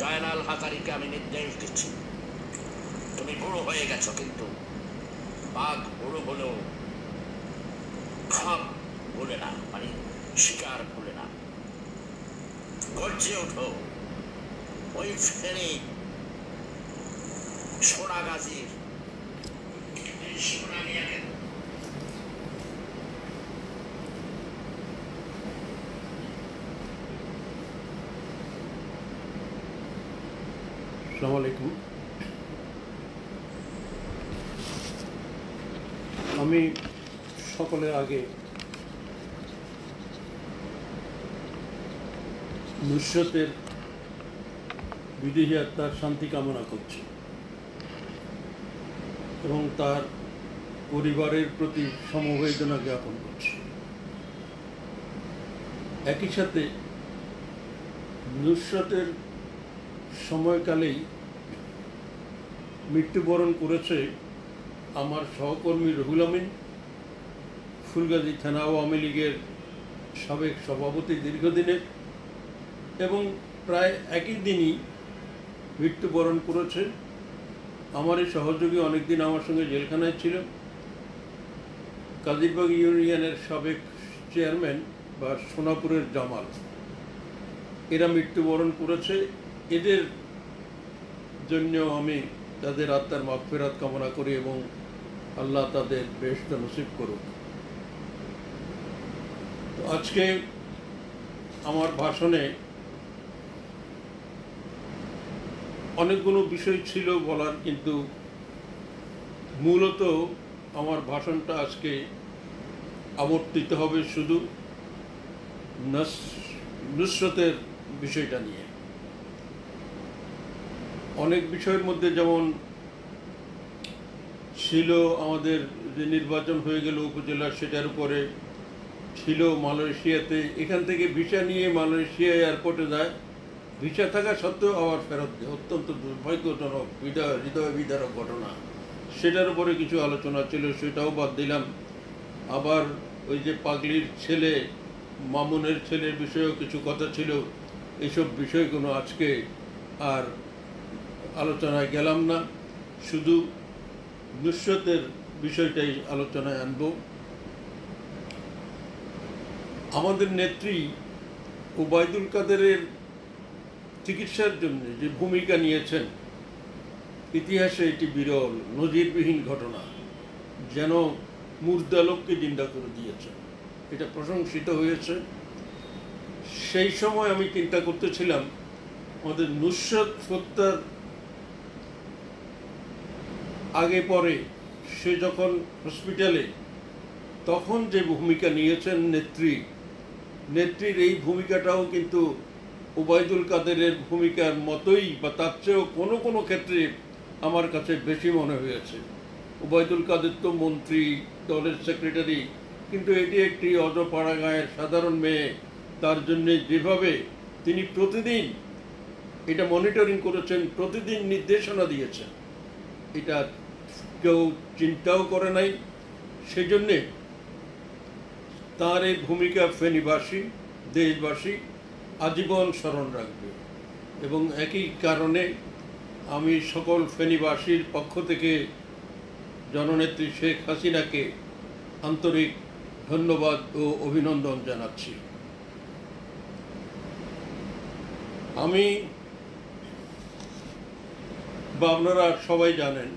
জয়নাল হাজারীকে আমি নির্দেশ দিচ্ছি, তুমি বুড়ো হয়ে গেছো, কিন্তু বাঘ বুড়ো হলেও খাপ ভুলে না, মানে শিকার ভুলে না। গর্জে ওঠো, ওই ফেনী সোনাগাজীর সোনা মিয়াকে আসসালামু আলাইকুম। আমি সকলের আগে নুসরতের বিদেহী আত্মার শান্তি কামনা করছি এবং তার পরিবারের প্রতি সমবেদনা জ্ঞাপন করছি। একই সাথে নুসরতের সময়কালেই মৃত্যুবরণ করেছে আমার সহকর্মী রুহুল আমিন, ফুলগাজী থানা আওয়ামী লীগের সাবেক সভাপতি দীর্ঘদিনের, এবং প্রায় একই দিনই মৃত্যুবরণ করেছে আমার এই সহযোগী, অনেকদিন আমার সঙ্গে জেলখানায় ছিল, কাদিরবাগ ইউনিয়নের সাবেক চেয়ারম্যান বা সোনাপুরের জামাল। এরা মৃত্যুবরণ করেছে। এদের জন্য আমি তাদের আত্মার মাগফিরাত কামনা করি এবং আল্লাহ তাদের বেহেশত নসিব করুক। তো আজকে আমার ভাষণে অনেকগুলো বিষয় ছিল বলার, কিন্তু মূলত আমার ভাষণটা আজকে আবর্তিত হবে শুধু নুসরতের বিষয়টা নিয়ে। অনেক বিষয়ের মধ্যে যেমন ছিল আমাদের যে নির্বাচন হয়ে গেল উপজেলা, সেটার উপরে ছিল মালয়েশিয়াতে, এখান থেকে ভিসা নিয়ে মালয়েশিয়া এয়ারপোর্টে যায়, ভিসা থাকা সত্ত্বেও আবার ফেরত দেয়, অত্যন্ত দুর্ভাগ্যজনক হৃদয় বিদারক ঘটনা। সেটার উপরে কিছু আলোচনা ছিল, সেটাও বাদ দিলাম। আবার ওই যে পাগলির ছেলে, মামুনের ছেলের বিষয়েও কিছু কথা ছিল। এইসব বিষয়গুলো আজকে আর আলোচনায় গেলাম না, শুধু নুসরতের বিষয়টাই আলোচনায় আনব। আমাদের নেত্রী ওবায়দুল কাদেরের চিকিৎসার জন্য যে ভূমিকা নিয়েছেন, ইতিহাসে এটি বিরল, নজিরবিহীন ঘটনা, যেন মুর্দা লোককে জিন্দা করে দিয়েছেন। এটা প্রশংসিত হয়েছে। সেই সময় আমি চিন্তা করতেছিলাম, আমাদের নুসরত হত্যার আগে পরে সে যখন হসপিটালে, তখন যে ভূমিকা নিয়েছেন নেত্রীর এই ভূমিকাটাও কিন্তু ওবায়দুল কাদেরের ভূমিকার মতোই বা তার চেয়েও কোনো কোনো ক্ষেত্রে আমার কাছে বেশি মনে হয়েছে। ওবায়দুল কাদের তো মন্ত্রী, দলের সেক্রেটারি, কিন্তু এটি একটি অজপাড়া গাঁয়ের সাধারণ মেয়ে। তার জন্য যেভাবে তিনি প্রতিদিন এটা মনিটরিং করেছেন, প্রতিদিন নির্দেশনা দিয়েছেন, এটা কেউ চিন্তাও করে নাই। সেজন্যে তার এই ভূমিকা ফেনীবাসী, দেশবাসী আজীবন স্মরণ রাখবে। এবং একই কারণে আমি সকল ফেনীবাসীর পক্ষ থেকে জননেত্রী শেখ হাসিনাকে আন্তরিক ধন্যবাদ ও অভিনন্দন জানাচ্ছি। আমি বা আপনারা সবাই জানেন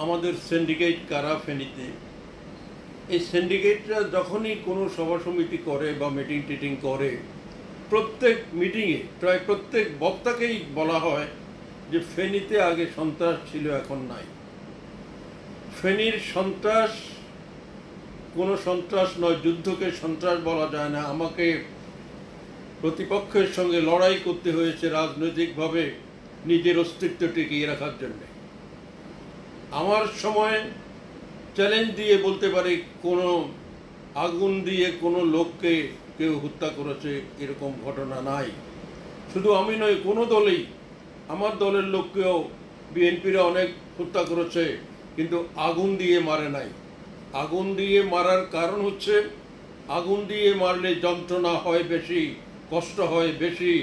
আমাদের সিন্ডিকেট কারা ফেনীতে। এই সিন্ডিকেটরা যখনই কোনো সভা সমিতি করে বা মিটিং টিটিং করে, প্রত্যেক মিটিংয়ে প্রায় প্রত্যেক বক্তাকেই বলা হয় যে ফেনীতে আগে সন্ত্রাস ছিল, এখন নাই। ফেনীর সন্ত্রাস কোনো সন্ত্রাস নয়, যুদ্ধকে সন্ত্রাস বলা যায় না। আমাকে প্রতিপক্ষের সঙ্গে লড়াই করতে হয়েছে রাজনৈতিকভাবে নিজের অস্তিত্ব টিকিয়ে রাখার জন্যে। আমার সময় চ্যালেঞ্জ দিয়ে বলতে পারি, কোনো আগুন দিয়ে কোনো লোককে কেউ হত্যা করেছে এরকম ঘটনা নাই। শুধু আমি নয়, কোনো দলেই, আমার দলের লোককেও বিএনপিরা অনেক হত্যা করেছে, কিন্তু আগুন দিয়ে মারে নাই। আগুন দিয়ে মারার কারণ হচ্ছে, আগুন দিয়ে মারলে যন্ত্রণা হয় বেশি, কষ্ট হয় বেশি,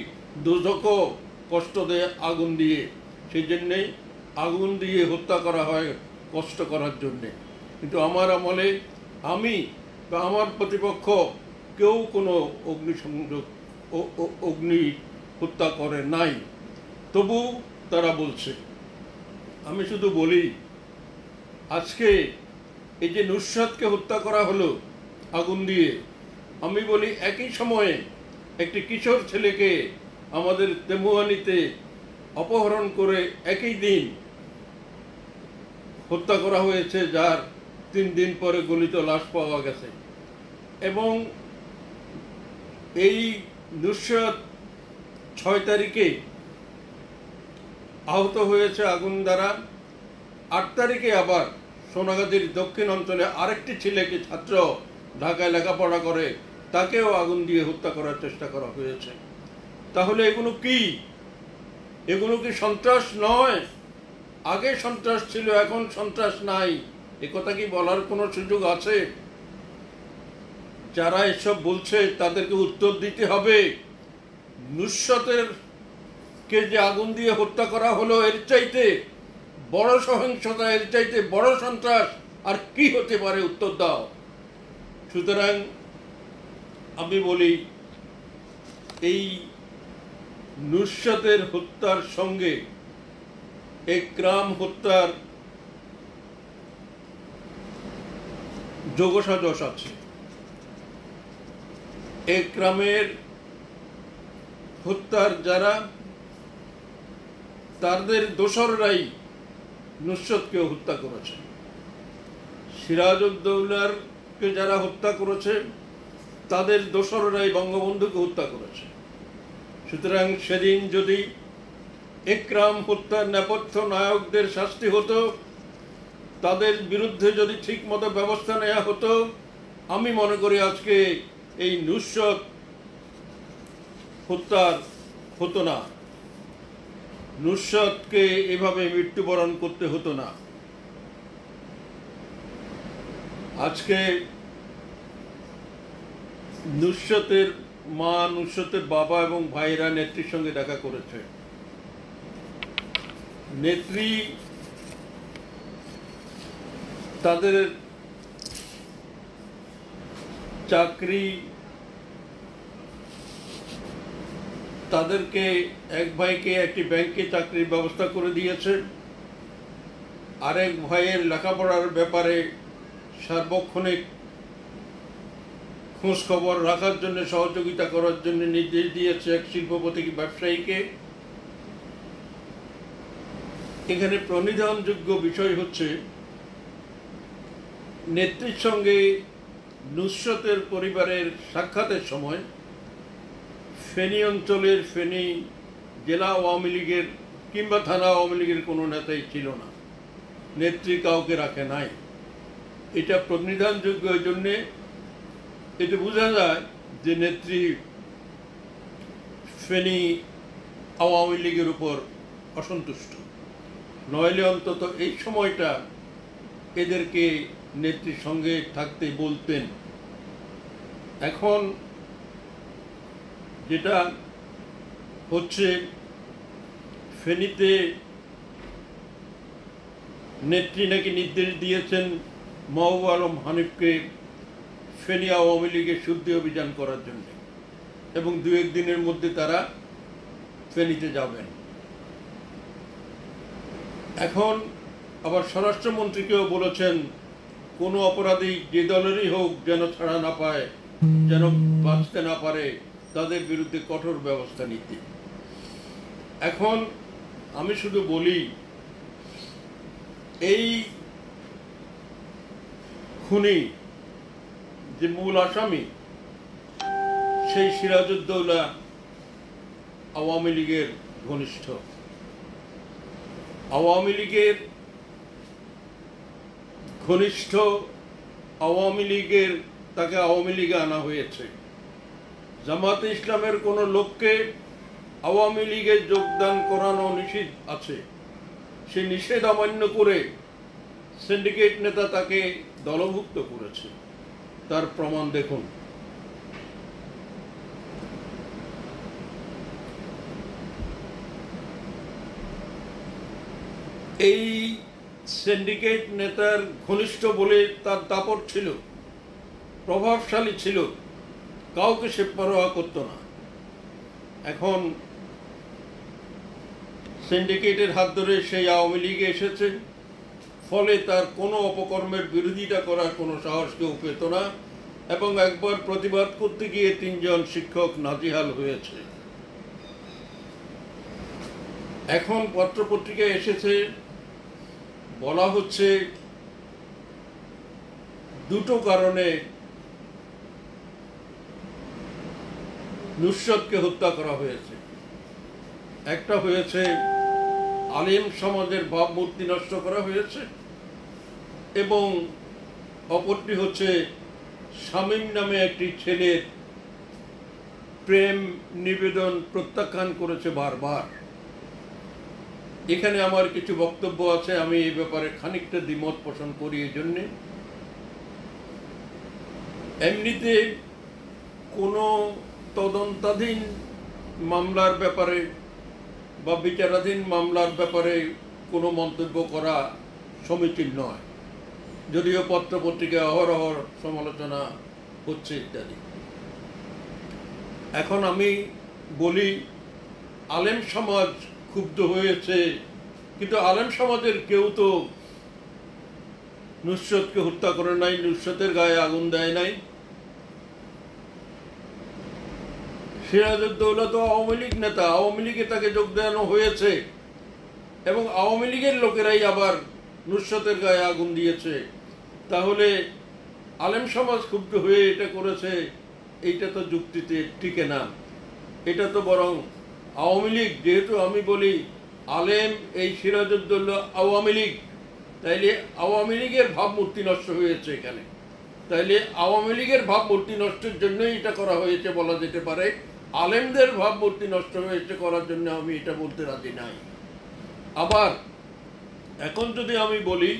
দোজখও কষ্ট দেয় আগুন দিয়ে, সেই জন্যেই আগুন দিয়ে হত্যা করা হয় কষ্ট করার জন্যে। কিন্তু আমার আমলে আমি বা আমার প্রতিপক্ষ কেউ কোনো অগ্নিসংযোগ অগ্নি হত্যা করে নাই, তবু তারা বলছে। আমি শুধু বলি, আজকে এই যে নুসরাতকে হত্যা করা হলো আগুন দিয়ে, আমি বলি একই সময়ে একটি কিশোর ছেলেকে আমাদের তেমুয়ানিতে অপহরণ করে একই দিন হত্যা করা হয়েছে, যার 3 দিন পরে গলিত লাশ পাওয়া গেছে। এবং এই নুসরাত 6 তারিখে আহত হয়েছে আগুন দ্বারা। 8 তারিখে আবার সোনাগাজীর দক্ষিণ অঞ্চলে আরেকটি ছেলেকে, ছাত্র, ঢাকায় লেখাপড়া করে, তাকেও আগুন দিয়ে হত্যা করার চেষ্টা করা হয়েছে। তাহলে এগুলো কি? এগুলো কি সন্ত্রাস নয়? আগে সন্ত্রাস ছিল, এখন সন্ত্রাস নাই, এ কথা কি বলার কোনো সুযোগ আছে? যারা এসব বলছে তাদেরকে উত্তর দিতে হবে। নুসরাতের কে যে আগুন দিয়ে হত্যা করা হলো, এর চাইতে বড় সহিংসতা, এর চাইতে বড় সন্ত্রাস আর কি হতে পারে? উত্তর দাও। সুতরাং আমি বলি, এই নুসরাতের হত্যার সঙ্গে একরাম হত্যার যোগসাজশ আছে। একরামের হত্যার যারা, তাদের দোসররাই নুসরাতকে হত্যা করেছে। সিরাজউদ্দৌলাকে যারা হত্যা করেছে, তাদের দোসররাই বঙ্গবন্ধুকে হত্যা করেছে। সুতরাং সেদিন যদি একরাম হত্যার নেপথ্য নায়কদের শাস্তি হতো, তাদের বিরুদ্ধে যদি ঠিক মতো ব্যবস্থা নেওয়া হতো, আমি মনে করি আজকে এই নুসরাত হত্যার হতো না, নুসরাতকে এভাবে মৃত্যুবরণ করতে হতো না। আজকে নুসরাতের মা, নুসরাতের বাবা এবং ভাইরা নেত্রীর সঙ্গে দেখা করেছে। নেত্রী তাদের চাকরি, তাদেরকে এক ভাইকে একটি ব্যাংকে চাকরির ব্যবস্থা করে দিয়েছে, আরেক ভাইয়ের লেখাপড়ার ব্যাপারে সার্বক্ষণিক খোঁজ খবর রাখার জন্য, সহযোগিতা করার জন্য নির্দেশ দিয়েছে এক শিল্পপতি ব্যবসায়ীকে। এখানে প্রণিধানযোগ্য বিষয় হচ্ছে, নেত্রীর সঙ্গে নুসরাতের পরিবারের সাক্ষাতের সময় ফেনী অঞ্চলের, ফেনী জেলা আওয়ামী লীগের কিংবা থানা আওয়ামী লীগের কোনো নেতাই ছিল না, নেত্রী কাউকে রাখে নাই। এটা প্রণিধানযোগ্য। এই জন্যে এতে বোঝা যায় যে নেত্রী ফেনী আওয়ামী লীগের উপর অসন্তুষ্ট। নইলে অন্তত এই সময়টা এদেরকে নেত্রীর সঙ্গে থাকতে বলতেন। এখন যেটা হচ্ছে, ফেনীতে নেত্রী নাকি নির্দেশ দিয়েছেন মাহবুব আলম হানিফকে ফেনী আওয়ামী লীগের শুদ্ধি অভিযান করার জন্য, এবং 2-1 দিনের মধ্যে তারা ফেনীতে যাবেন। এখন আবার স্বরাষ্ট্রমন্ত্রীকেও বলেছেন, কোনো অপরাধী যে দলেরই হোক যেন ছাড়া না পায়, যেন বাঁচতে না পারে, তাদের বিরুদ্ধে কঠোর ব্যবস্থা নিতে। এখন আমি শুধু বলি, এই খুনি যে মূল আসামি, সেই সিরাজউদ্দৌলা আওয়ামী লীগের ঘনিষ্ঠ। আওয়ামী লীগের ঘনিষ্ঠ, আওয়ামী লীগের, তাকে আওয়ামী লীগে আনা হয়েছে। জামাতে ইসলামের কোনো লোককে আওয়ামী লীগে যোগদান করানো নিষিদ্ধ আছে, সে নিষেধ অমান্য করে সিন্ডিকেট নেতা তাকে দলভুক্ত করেছে। তার প্রমাণ দেখুন। এই সিন্ডিকেট নেতার ঘনিষ্ঠ বলে তার দাপট ছিল, প্রভাবশালী ছিল, কাউকে সে পরোয়া করত না। এখন সিন্ডিকেটের হাত ধরে সেই আওয়ামী লীগে এসেছে, ফলে তার কোনো অপকর্মের বিরোধিতা করার কোনো সাহস কেউ পেত না, এবং একবার প্রতিবাদ করতে গিয়ে 3 জন শিক্ষক নাজেহাল হয়েছে। এখন পত্রপত্রিকায় এসেছে, বলা হচ্ছে দুটো কারণে নুসরতকে হত্যা করা হয়েছে। একটা হয়েছে আলেম সমাজের ভাবমূর্তি নষ্ট করা হয়েছে, এবং অপরটি হচ্ছে শামীম নামে একটি ছেলের প্রেম নিবেদন প্রত্যাখ্যান করেছে বারবার। এখানে আমার কিছু বক্তব্য আছে, আমি এই ব্যাপারে খানিকটা দ্বিমত পোষণ করি। এই জন্যে এমনিতে কোনো তদন্তাধীন মামলার ব্যাপারে বা বিচারাধীন মামলার ব্যাপারে কোনো মন্তব্য করা সমীচীন নয়, যদিও পত্রপত্রিকায় অহরহ সমালোচনা হচ্ছে ইত্যাদি। এখন আমি বলি, আলেম সমাজ ক্ষুব্ধ হয়েছে, কিন্তু আলেম সমাজের কেউ তো নুসরতকে হত্যা করে নাই, নুসরতের গায়ে আগুন দেয় নাই। সিরাজউদ্দৌলা তো আওয়ামী লীগ নেতা, আওয়ামী লীগে তাকে যোগ দেওয়ানো হয়েছে, এবং আওয়ামী লীগের লোকেরাই আবার নুসরতের গায়ে আগুন দিয়েছে। তাহলে আলেম সমাজ ক্ষুব্ধ হয়ে এটা করেছে, এইটা তো যুক্তিতে টিকে না। এটা তো বরং আওয়ামী লীগ, যেহেতু আমি বলি আলেম এই সিরাজউদ্দৌলা আওয়ামী লীগ, তাইলে আওয়ামী লীগের ভাবমূর্তি নষ্ট হয়েছে এখানে। তাইলে আওয়ামী লীগের ভাবমূর্তি নষ্টের জন্যই এটা করা হয়েছে বলা যেতে পারে, আলেমদের ভাবমূর্তি নষ্ট হয়েছে করার জন্য আমি এটা বলতে রাজি নাই। আবার এখন যদি আমি বলি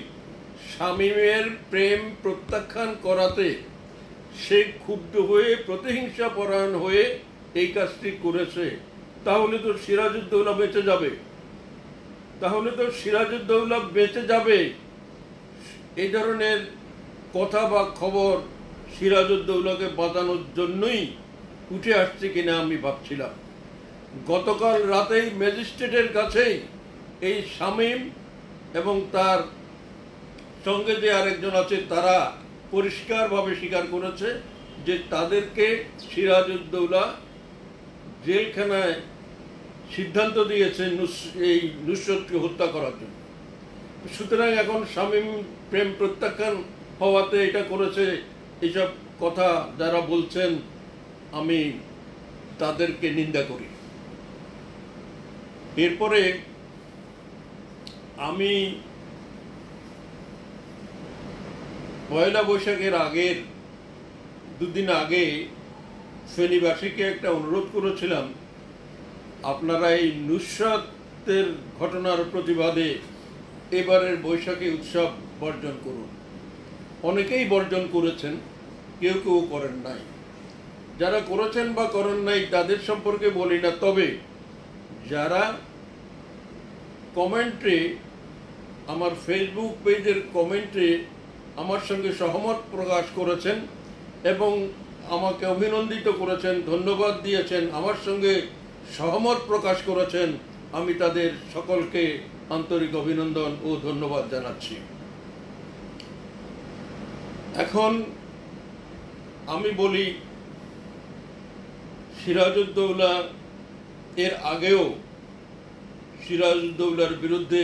শামীমের প্রেম প্রত্যাখ্যান করাতে সে ক্ষুব্ধ হয়ে প্রতিহিংসা পরায়ণ হয়ে এই কাজটি করেছে, তাহলে তো সিরাজউদ্দৌলা বেঁচে যাবে, তাহলে তো সিরাজউদ্দৌলা বেঁচে যাবে। এই ধরনের কথা বা খবর সিরাজউদ্দৌলাকে বাঁচানোর জন্যই উঠে আসছে কিনা আমি ভাবছিলাম। গতকাল রাতেই ম্যাজিস্ট্রেটের কাছেই এই শামীম এবং তার সঙ্গে যে আরেকজন আছে তারা পরিষ্কারভাবে স্বীকার করেছে যে তাদেরকে সিরাজউদ্দৌলা জেলখানায় সিদ্ধান্ত দিয়েছে এই নুসরতকে হত্যা করার জন্য। সুতরাং এখন শামীম প্রেম প্রত্যাখ্যান হওয়াতে এটা করেছে, এইসব কথা যারা বলছেন আমি তাদেরকে নিন্দা করি। এরপরে আমি পয়লা বৈশাখের আগের 2 দিন আগে ফেনীবাসীকে একটা অনুরোধ করেছিলাম, আপনারা এই নুসরতের ঘটনার প্রতিবাদে এবারের বৈশাখী উৎসব বর্জন করুন। অনেকেই বর্জন করেছেন, কেউ কেউ করেন নাই। যারা করেছেন বা করেন নাই তাদের সম্পর্কে বলি না, তবে যারা কমেন্টে, আমার ফেসবুক পেজের কমেন্টে আমার সঙ্গে সহমত প্রকাশ করেছেন এবং আমাকে অভিনন্দিত করেছেন, ধন্যবাদ দিয়েছেন, আমার সঙ্গে সহমত প্রকাশ করেছেন, আমি তাদের সকলকে আন্তরিক অভিনন্দন ও ধন্যবাদ জানাচ্ছি। এখন আমি বলি, সিরাজউদ্দৌলা এর আগেও সিরাজউদ্দৌলার বিরুদ্ধে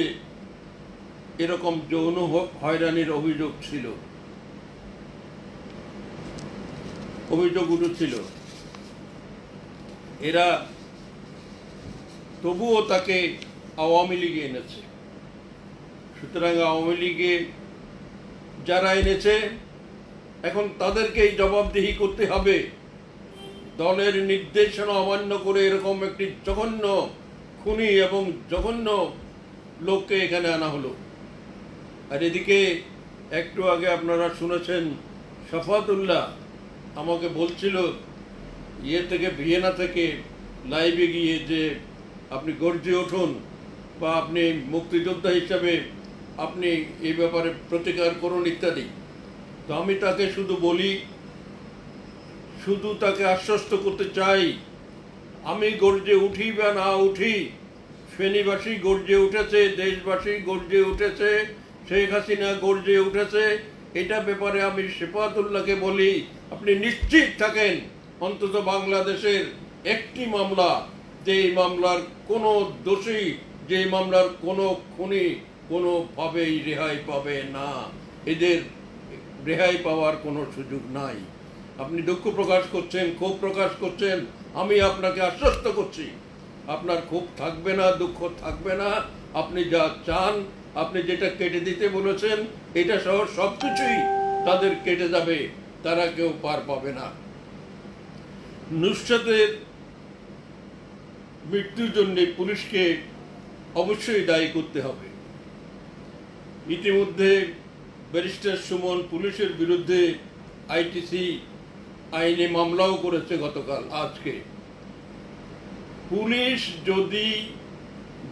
এরকম যৌন হয়রানির অভিযোগ ছিল, অভিযোগ উঠেছিল। এরা তবুও তাকে আওয়ামী লীগে এনেছে। সুতরাং আওয়ামী লীগে যারা এনেছে এখন তাদেরকেই জবাবদিহি করতে হবে। দলের নির্দেশনা অমান্য করে এরকম একটি জঘন্য খুনি এবং জঘন্য লোককে এখানে আনা হলো। আর এদিকে একটু আগে আপনারা শুনেছেন শফাতুল্লাহ আমাকে বলছিল ভিয়েনা থেকে লাইভে গিয়ে যে আপনি গর্জে উঠুন, বা আপনি মুক্তিযোদ্ধা হিসাবে আপনি এই ব্যাপারে প্রতিকার করুন ইত্যাদি। তো আমি তাকে শুধু বলি, শুধু তাকে আশ্বস্ত করতে চাই, আমি গর্জে উঠি বা না উঠি, ফেনীবাসী গর্জে উঠেছে, দেশবাসী গর্জে উঠেছে, শেখ হাসিনা গর্জে উঠেছে, এটা ব্যাপারে আমি শেফাতুল্লাহকে বলি আপনি নিশ্চিত থাকেন অন্তত বাংলাদেশের একটি মামলা, যে মামলার কোনো দোষী, যে মামলার কোনো খুনি কোনোভাবেই রেহাই পাবে না, এদের রেহাই পাওয়ার কোনো সুযোগ নাই। আপনি দুঃখ প্রকাশ করছেন, ক্ষোভ প্রকাশ করছেন, আমি আপনাকে আশ্বস্ত করছি আপনার ক্ষোভ থাকবে না, দুঃখ থাকবে না। আপনি যা চান, আপনি যেটা কেটে দিতে বলেছেন, এটা সহ সব কিছুই তাদের কেটে যাবে, তারা কেউ পার পাবে না। নুসরাতের মৃত্যুর জন্য পুলিশকে অবশ্যই দায়ী করতে হবে। ইতিমধ্যে ব্যারিস্টার সুমন পুলিশের বিরুদ্ধে আইটিসি আইনে মামলাও করেছে গতকাল, আজকে। পুলিশ যদি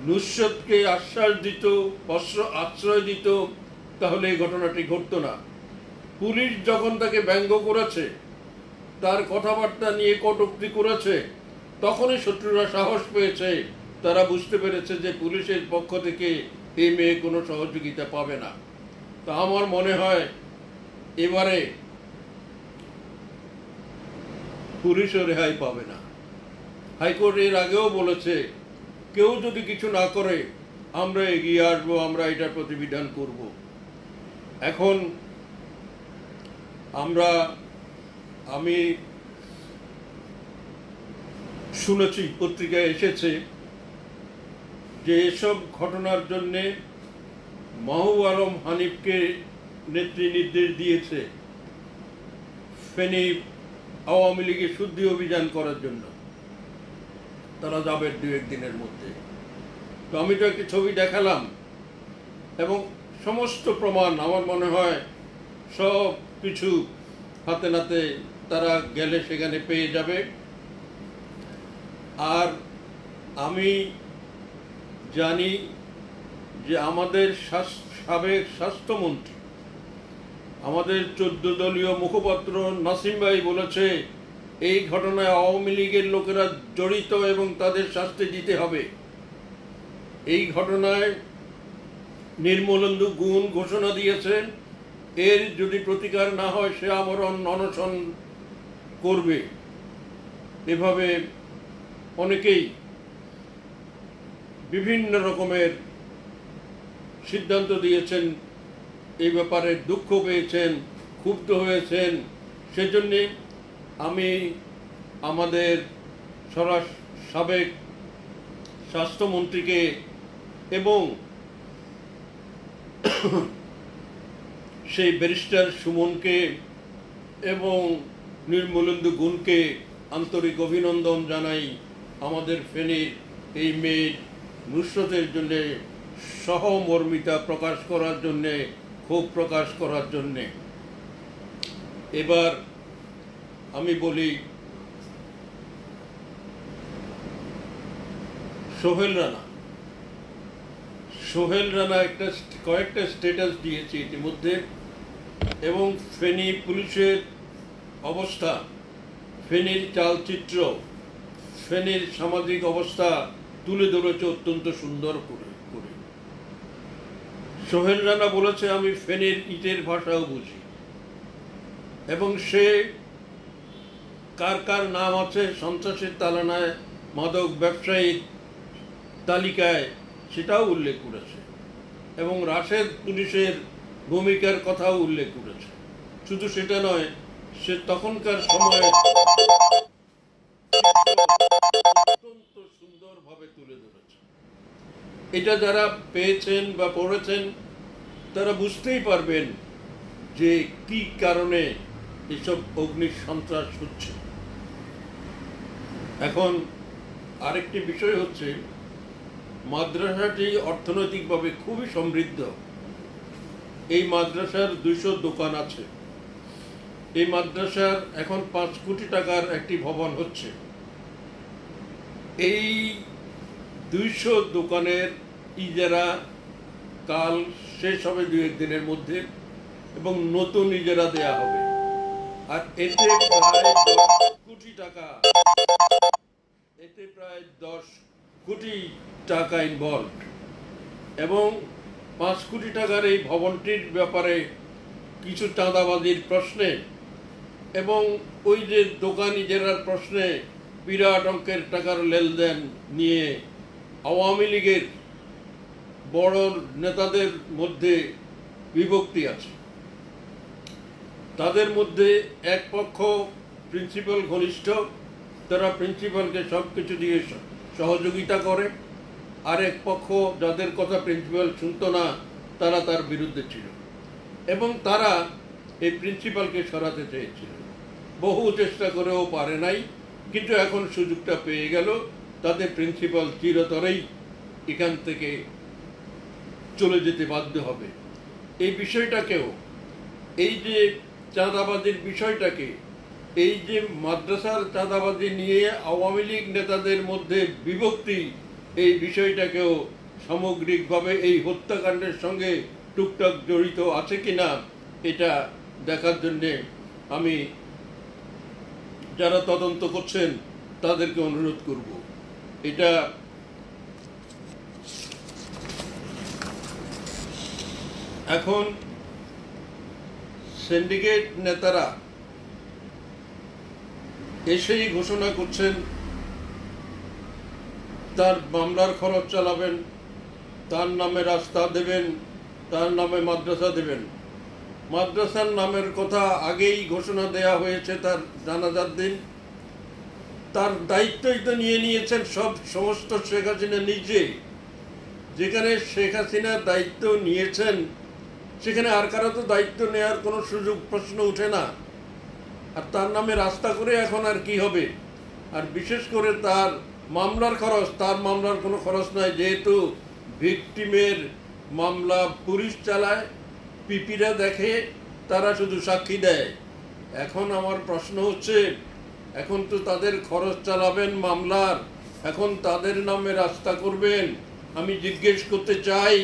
নুসরাতকে আশ্বাস দিত, আশ্রয় দিত, তাহলে এই ঘটনাটি ঘটতো না। পুলিশ যখন তাকে ব্যঙ্গ করেছে, তার কথাবার্তা নিয়ে কটূক্তি করেছে, তখনই শত্রুরা সাহস পেয়েছে, তারা বুঝতে পেরেছে যে পুলিশের পক্ষ থেকে এই মেয়ে কোনো সহযোগিতা পাবে না। তা আমার মনে হয় এবারে পুলিশও রেহাই পাবে না। হাইকোর্ট এর আগেও বলেছে কেউ যদি কিছু না করে আমরা এগিয়ে আসবো, আমরা এটার প্রতিবিধান করব। এখন আমি শুনেছি, পত্রিকায় এসেছে যে এসব ঘটনার জন্যে মাহবুব আলম হানিফকে নেত্রী নির্দেশ দিয়েছে ফেনী আওয়ামী লীগের শুদ্ধি অভিযান করার জন্য। তারা যাবে 2-1 দিনের মধ্যে। তো আমি তো একটি ছবি দেখালাম এবং সমস্ত প্রমাণ আমার মনে হয় সব কিছু হাতে নাতে তারা গেলে সেখানে পেয়ে যাবে। আর আমি জানি যে আমাদের সাবেক স্বাস্থ্যমন্ত্রী, আমাদের 14 দলীয় মুখপাত্র নাসিম ভাই বলেছে এই ঘটনায় আওয়ামী লীগের লোকেরা জড়িত এবং তাদের শাস্তি দিতে হবে। এই ঘটনায় নির্মলেন্দু গুণ ঘোষণা দিয়েছেন, এর যদি প্রতিকার না হয় সে আমরণ অনশন করবে। এভাবে অনেকেই বিভিন্ন রকমের সিদ্ধান্ত দিয়েছেন, এই ব্যাপারে দুঃখ পেয়েছেন, ক্ষুব্ধ হয়েছেন। সেজন্যে আমি আমাদের সাবেক স্বাস্থ্যমন্ত্রীকে এবং সেই ব্যারিস্টার সুমনকে এবং নির্মলেন্দু গুণকে আন্তরিক অভিনন্দন জানাই আমাদের ফেনীর এই মেয়ের নুসরাতের জন্যে সহমর্মিতা প্রকাশ করার জন্যে, ক্ষোভ প্রকাশ করার জন্যে। এবার আমি বলি সোহেল রানা কয়েকটা স্ট্যাটাস দিয়েছে ইতিমধ্যে, এবং ফেনী পুলিশের অবস্থা, ফেনীর চালচিত্র, ফেনীর সামাজিক অবস্থা তুলে ধরেছে অত্যন্ত সুন্দর করে। সোহেল রানা বলেছে আমি ফেনীর ইটের ভাষাও বুঝি, এবং সে কার কার নাম আছে সন্ত্রাসের তালিকায়, মাদক ব্যবসায়ীর তালিকায়, সেটাও উল্লেখ করেছে, এবং রাশেদ পুলিশের ভূমিকার কথাও উল্লেখ করেছে। শুধু সেটা নয়, সে তখনকার সময় অত্যন্ত সুন্দরভাবে তুলে ধরেছে। এটা যারা পেয়েছেন বা পড়েছেন তারা বুঝতেই পারবেন যে কি কারণে এসব অগ্নি সন্ত্রাস হচ্ছে। এখন আরেকটি বিষয় হচ্ছে, মাদ্রাসাটি অর্থনৈতিকভাবে খুবই সমৃদ্ধ। এই মাদ্রাসার 200 দোকান আছে। এই মাদ্রাসার এখন 5 কোটি টাকার একটি ভবন হচ্ছে। এই 200 দোকানের ইজারা কাল শেষ হবে 2-1 দিনের মধ্যে এবং নতুন ইজারা দেয়া হবে। আর এতে প্রায় 10 কোটি টাকা ইনভলভ এবং 5 কোটি টাকার এই ভবনটির ব্যাপারে কিছু চাঁদাবাজির প্রশ্নে এবং ওই যে দোকান ইজারার প্রশ্নে বিরাট অঙ্কের টাকার লেনদেন নিয়ে আওয়ামী লীগের বড় নেতাদের মধ্যে বিভক্তি আছে। তাদের মধ্যে এক পক্ষ প্রিন্সিপাল ঘনিষ্ঠ, তারা প্রিন্সিপালকে সব কিছু দিয়ে সহযোগিতা করে, আর এক পক্ষ যাদের কথা প্রিন্সিপাল শুনত না তারা তার বিরুদ্ধে ছিল এবং তারা এই প্রিন্সিপালকে সরাতে চেয়েছিল। বহু চেষ্টা করেও পারে নাই, কিন্তু এখন সুযোগটা পেয়ে গেল। তাদের প্রিন্সিপাল চিরতরেই এখান থেকে চলে যেতে বাধ্য হবে। এই বিষয়টাকেও, এই যে চাঁদাবাজির বিষয়টাকে, এই যে মাদ্রাসার চাঁদাবাজি নিয়ে আওয়ামী লীগ নেতাদের মধ্যে বিভক্তি, এই বিষয়টাকেও সামগ্রিকভাবে এই হত্যাকাণ্ডের সঙ্গে টুকটাক জড়িত আছে কিনা এটা দেখার জন্যে আমি যারা তদন্ত করছেন তাদেরকে অনুরোধ করব। এটা এখন সিন্ডিকেট নেতারা এসেই ঘোষণা করছেন তার মামলার খরচ চালাবেন, তার নামে রাস্তা দেবেন, তার নামে মাদ্রাসা দেবেন। মাদ্রাসার নামের কথা আগেই ঘোষণা দেয়া হয়েছে তার জানাজার দিন। তার দায়িত্বই তো নিয়ে নিয়েছেন সমস্ত শেখ হাসিনা নিজে। যেখানে শেখ হাসিনা দায়িত্ব নিয়েছেন সেখানে আর কারো তো দায়িত্ব নেওয়ার কোনো সুযোগ প্রশ্ন উঠে না। আর তার নামে রাস্তা করে এখন আর কি হবে? আর বিশেষ করে তার মামলার খরচ, তার মামলার কোনো খরচ নাই, যেহেতু ভিকটিমের মামলা পুলিশ চালায়, পিপিরা দেখে, তারা শুধু সাক্ষী দেয়। এখন আমার প্রশ্ন হচ্ছে, এখন তো তাদের খরচ চালাবেন মামলার, এখন তাদের নামে রাস্তা করবেন। আমি জিজ্ঞেস করতে চাই,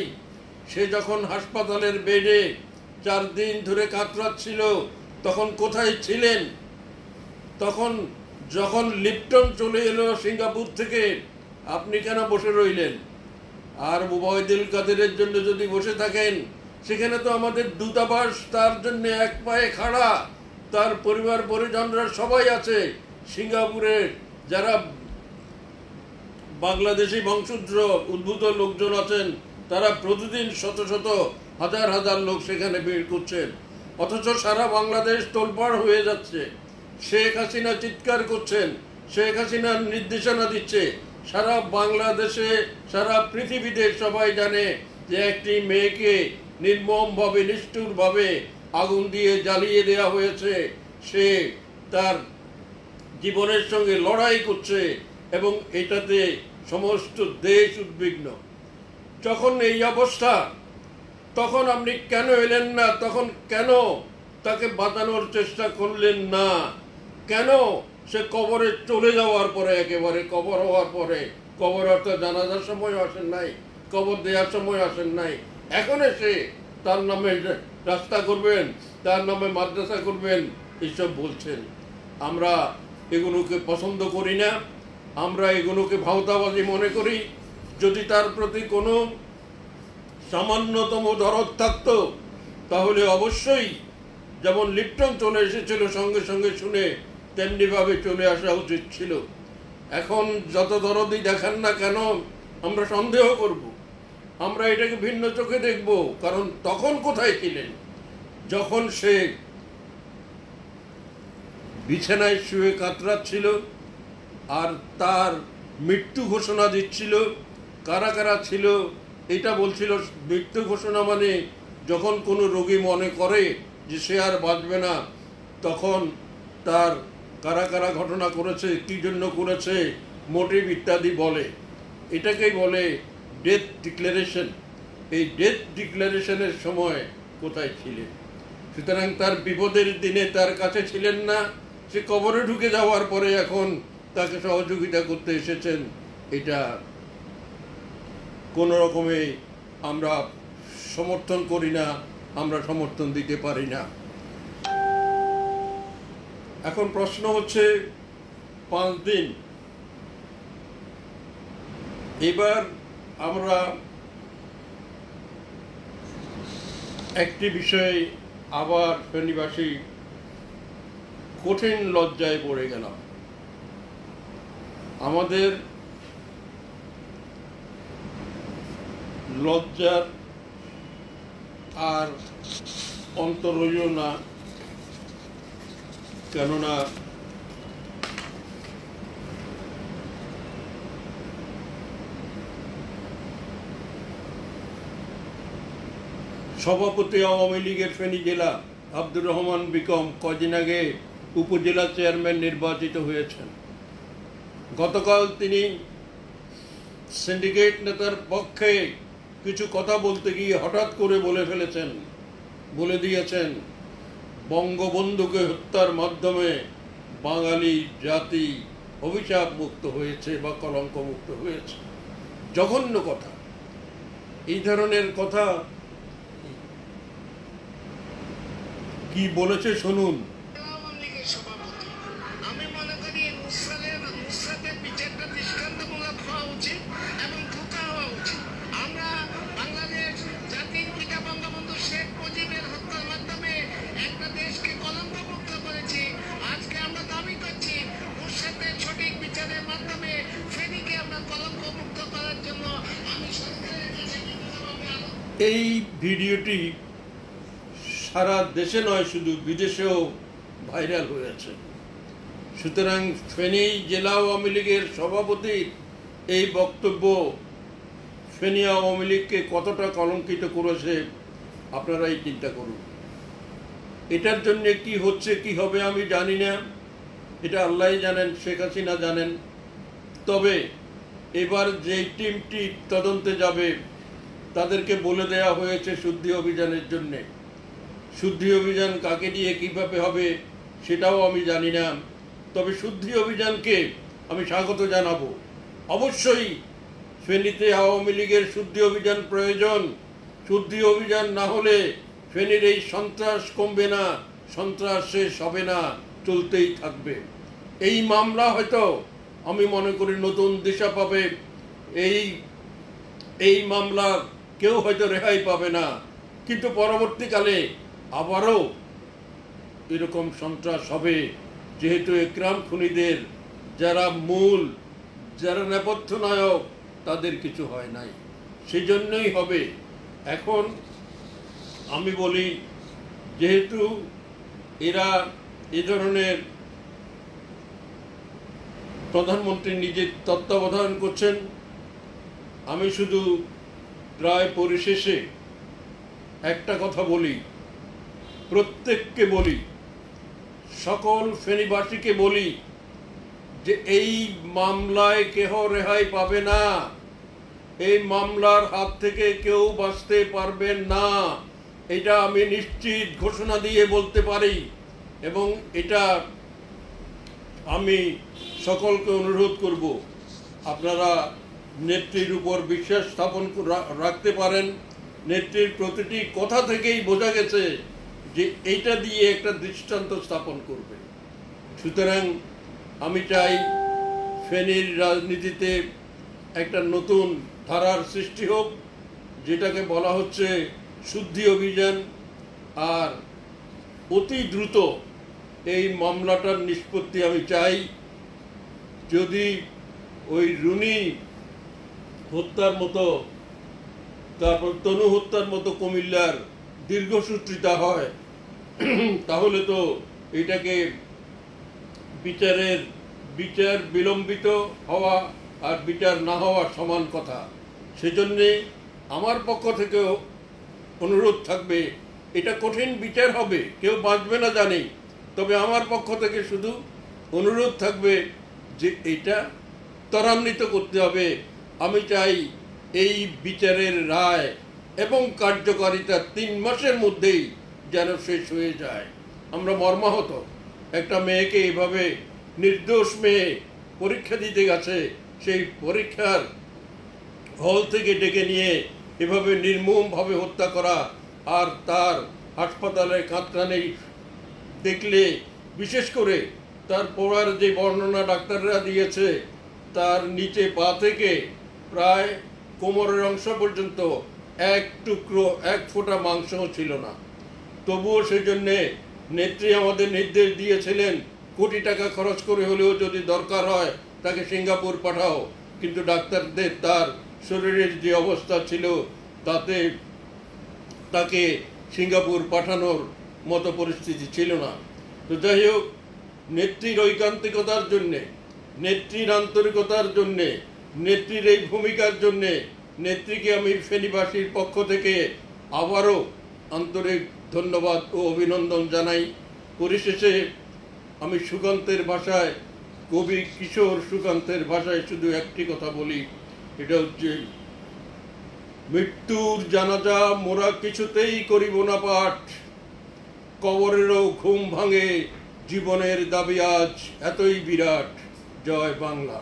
সে যখন হাসপাতালের বেডে 4 দিন ধরে কাতরাচ্ছিল তখন কোথায় ছিলেন? তখন যখন লিপটন চলে এলো সিঙ্গাপুর থেকে, আপনি কেন বসে রইলেন? আর ওবায়দুল কাদেরের জন্য যদি বসে থাকেন, সেখানে তো আমাদের দূতাবাস তার জন্য এক পায়ে খাড়া, তার পরিবার পরিজনরা সবাই আছে সিঙ্গাপুরে। যারা বাংলাদেশি বংশোদ্ভূত উদ্ভূত লোকজন আছেন তারা প্রতিদিন শত শত হাজার হাজার লোক সেখানে ভিড় করছেন, অথচ সারা বাংলাদেশ তোলপাড় হয়ে যাচ্ছে। শেখ হাসিনা চিৎকার করছেন, শেখ হাসিনার নির্দেশনা দিচ্ছে। সারা বাংলাদেশে, সারা পৃথিবীতে সবাই জানে যে একটি মেয়েকে নির্মমভাবে, নিষ্ঠুরভাবে আগুন দিয়ে জ্বালিয়ে দেওয়া হয়েছে। সে তার জীবনের সঙ্গে লড়াই করছে এবং এটাতে সমস্ত দেশ উদ্বিগ্ন। যখন এই অবস্থা, তখন আপনি কেন এলেন না? তখন কেন তাকে বাঁচানোর চেষ্টা করলেন না? কেন সে কবরে চলে যাওয়ার পরে, একেবারে কবর হওয়ার পরে, কবর অর্থাৎ জানাজার সময় আসেন নাই, কবর দেওয়ার সময় আসেন নাই, এখন এসে তার নামে রাস্তা করবেন, তার নামে মাদ্রাসা করবেন, এসব বলছেন? আমরা এগুলোকে পছন্দ করি না, আমরা এগুলোকে ভাওতাবাজি মনে করি। যদি তার প্রতি কোনো সামান্যতম দরদ থাকতো তাহলে অবশ্যই যেমন লিপটন চলে এসেছিল সঙ্গে সঙ্গে শুনে, তেমনিভাবে চলে আসা উচিত ছিল। এখন যত দরদই দেখান না কেন, আমরা সন্দেহ করব, আমরা এটাকে ভিন্ন চোখে দেখব। কারণ তখন কোথায় ছিলেন? যখন সে বিছানায় শুয়ে কাতরাচ্ছিল আর তার মৃত্যু ঘোষণা দিচ্ছিল। কারা কারা ছিল এটা বলছিল? মৃত্যু ঘোষণা মানে যখন কোনো রোগী মনে করে যে সে আর বাঁচবে না, তখন তার কারা কারা ঘটনা করেছে, কী জন্য করেছে, মোটিভ ইত্যাদি বলে। এটাকেই বলে ডেথ ডিক্লারেশন। এই ডেথ ডিক্লারেশনের সময় কোথায় ছিলেন? সুতরাং তার বিপদের দিনে তার কাছে ছিলেন না, সে কবরে ঢুকে যাওয়ার পরে এখন তাকে সহযোগিতা করতে এসেছেন। এটা কোনো রকমে আমরা সমর্থন করি না, আমরা সমর্থন দিতে পারি না। এখন প্রশ্ন হচ্ছে 5 দিন, এবার আমরা একটি বিষয়ে আবার ফেনীবাসী কঠিন লজ্জায় পড়ে গেলাম। আমাদের লজ্জার আর অন্ত রইল না, কেননা সভাপতি আওয়ামী লীগের ফেনী জেলা আব্দুর রহমান বিকম কদিন আগে উপজেলা চেয়ারম্যান নির্বাচিত হয়েছেন। গতকাল তিনি সিন্ডিকেট নেতার পক্ষে কিছু কথা বলতে গিয়ে হঠাৎ করে বলে দিয়েছেন বঙ্গবন্ধুকে হত্যার মাধ্যমে বাঙালি জাতি অভিশাপ মুক্ত হয়েছে বা কলঙ্ক মুক্ত হয়েছে। জঘন্য কথা। এই ধরনের কথা কি বলেছে শুনুন। আমি মনে করি নুসরাতের বিচারটা দৃষ্টান্তমূলক হওয়া উচিত এবং দ্রুত হওয়া উচিত। আমরা বাংলাদেশ জাতির পিতা বঙ্গবন্ধু শেখ মুজিবের হত্যার মাধ্যমে একটা দেশকে কলঙ্কমুক্ত করেছি। আজকে আমরা দাবি করছি নুসরাতের সঠিক বিচারের মাধ্যমে ফেনীকে আমরা কলঙ্কমুক্ত করার জন্য আমি সরকারের কাছে এই ভিডিওটি সারা দেশে নয়, শুধু বিদেশেও ভাইরাল হয়েছে। সুতরাং ফেনী জেলা আওয়ামী লীগের সভাপতির এই বক্তব্য ফেনী আওয়ামী লীগকে কতটা কলঙ্কিত করেছে আপনারাই চিন্তা করুন। এটার জন্য কি হচ্ছে কি হবে আমি জানি না, এটা আল্লাহই জানেন, শেখ হাসিনা জানেন। তবে এবার যে টিমটি তদন্তে যাবে তাদেরকে বলে দেওয়া হয়েছে শুদ্ধি অভিযানের জন্যে। শুদ্ধি অভিযান কাকে দিয়ে কীভাবে হবে সেটাও আমি জানি না, তবে শুদ্ধি অভিযানকে আমি স্বাগত জানাবো। অবশ্যই ফেনীতে আওয়ামী লীগের শুদ্ধি অভিযান প্রয়োজন। শুদ্ধি অভিযান না হলে ফেনীর এই সন্ত্রাস কমবে না, সন্ত্রাস শেষ হবে না, চলতেই থাকবে। এই মামলা হয়তো আমি মনে করি নতুন দিশা পাবে। এই মামলা কেউ হয়তো রেহাই পাবে না, কিন্তু পরবর্তীকালে আবারও এরকম সন্ত্রাস হবে, যেহেতু একরাম খুনিদের যারা নেপথ্য নায়ক তাদের কিছু হয় নাই, সেই জন্যই হবে। এখন আমি বলি, যেহেতু এরা এ ধরনের প্রধানমন্ত্রী নিজে তত্ত্বাবধান করছেন, আমি শুধু প্রায় পরিশেষে একটা কথা বলি, প্রত্যেককে বলি, সকল ফেনীবাসীকে বলি যে এই মামলায় কেহ রেহাই পাবে না। এই মামলার হাত থেকে কেউ বাঁচতে পারবেন না, এটা আমি নিশ্চিত ঘোষণা দিয়ে বলতে পারি। এবং এটা আমি সকলকে অনুরোধ করব, আপনারা নেত্রীর উপর বিশ্বাস স্থাপন রাখতে পারেন। নেত্রীর প্রতিটি কথা থেকেই বোঝা গেছে যে এইটা দিয়ে একটা দৃষ্টান্ত স্থাপন করবে। সুতরাং আমি চাই ফেনীর রাজনীতিতে একটা নতুন ধারার সৃষ্টি হোক, যেটাকে বলা হচ্ছে শুদ্ধি অভিযান। আর অতি দ্রুত এই মামলাটার নিষ্পত্তি আমি চাই। যদি ওই রুনি হত্যার মতো, তারপর তনু হত্যার মতো কুমিল্লার দীর্ঘসূত্রিতা হয়, তাহলে তো এটাকে বিচার বিলম্বিত হওয়া আর বিচার না হওয়া সমান কথা। সেজন্যে আমার পক্ষ থেকেও অনুরোধ থাকবে, এটা কঠিন বিচার হবে, কেউ বাঁচবে না জানি, তবে আমার পক্ষ থেকে শুধু অনুরোধ থাকবে যে এটা ত্বরান্বিত করতে হবে। আমি চাই এই বিচারের রায় এবং কার্যকারিতা 3 মাসের মধ্যেই যেন শেষ হয়ে যায়। আমরা মর্মাহত, একটা মেয়েকে এভাবে, নির্দোষ মেয়ে পরীক্ষা দিতে গেছে, সেই পরীক্ষার হল থেকে ডেকে নিয়ে এভাবে নির্মমভাবে হত্যা করা, আর তার হাসপাতালের কাঁদকানি দেখলে, বিশেষ করে তার পড়ার যে বর্ণনা ডাক্তাররা দিয়েছে, তার নিচে পা থেকে প্রায় কোমরের অংশ পর্যন্ত এক টুকরো, এক ফোঁটা মাংসও ছিল না। তবুও সেই জন্যে নেত্রী আমাদের নির্দেশ দিয়েছিলেন, কোটি টাকা খরচ করে হলেও যদি দরকার হয় তাকে সিঙ্গাপুর পাঠাও। কিন্তু ডাক্তারদের তার শরীরের যে অবস্থা ছিল তাতে তাকে সিঙ্গাপুর পাঠানোর মতো পরিস্থিতি ছিল না। তো যাই হোক, নেত্রীর ঐকান্তিকতার জন্যে, নেত্রীর আন্তরিকতার জন্যে, নেত্রীর এই ভূমিকার জন্যে নেত্রীকে আমি ফেনীবাসীর পক্ষ থেকে আবারও আন্তরিক ধন্যবাদ ও অভিনন্দন জানাই। পরিশেষে আমি সুকান্তের ভাষায়, কবি কিশোর সুকান্তের ভাষায় শুধু একটি কথা বলি, এটা হচ্ছে, মৃত্যুর জানাজা মোরা কিছুতেই করিব না পাঠ, কবরেরও ঘুম ভাঙে জীবনের দাবি আজ এতই বিরাট। জয় বাংলা।